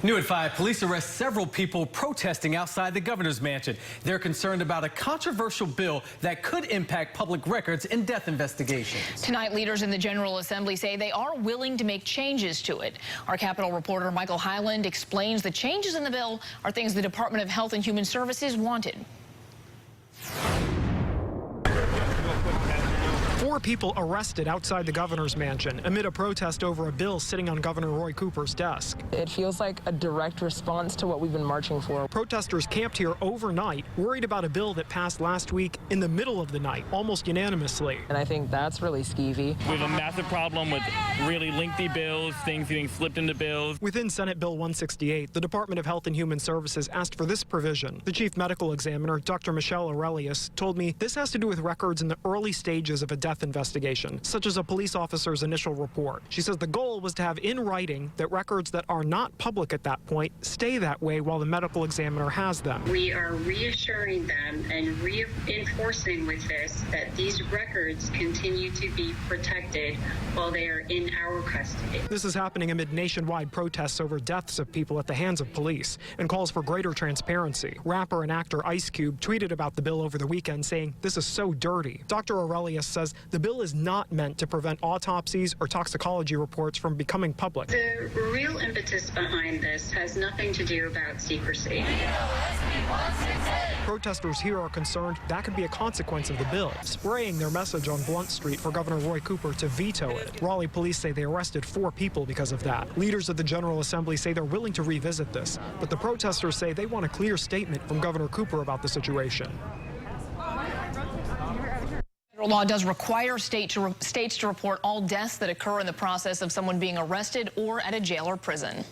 New at 5, police arrest several people protesting outside the governor's mansion. They're concerned about a controversial bill that could impact public records in death investigations. Tonight, leaders in the General Assembly say they are willing to make changes to it. Our Capitol reporter Michael Highland explains the changes in the bill are things the Department of Health and Human Services wanted. 4 people arrested outside the governor's mansion amid a protest over a bill sitting on Governor Roy Cooper's desk. It feels like a direct response to what we've been marching for. Protesters camped here overnight, worried about a bill that passed last week in the middle of the night, almost unanimously. And I think that's really skeevy. We have a massive problem with really lengthy bills, things getting slipped into bills. Within Senate Bill 168, the Department of Health and Human Services asked for this provision. The chief medical examiner, Dr. Michelle Aurelius, told me this has to do with records in the early stages of a death investigation, such as a police officer's initial report. She says the goal was to have in writing that records that are not public at that point stay that way while the medical examiner has them. We are reassuring them and reinforcing with this that these records continue to be protected while they are in our custody. This is happening amid nationwide protests over deaths of people at the hands of police and calls for greater transparency. Rapper and actor Ice Cube tweeted about the bill over the weekend saying, "This is so dirty." Dr. Aurelius says the bill is not meant to prevent autopsies or toxicology reports from becoming public. The real impetus behind this has nothing to do about secrecy. Protesters here are concerned that could be a consequence of the bill, spraying their message on Blunt Street for Governor Roy Cooper to veto it. Raleigh police say they arrested 4 people because of that. Leaders of the General Assembly say they're willing to revisit this, but the protesters say they want a clear statement from Governor Cooper about the situation. Federal law does require states to report all deaths that occur in the process of someone being arrested or at a jail or prison.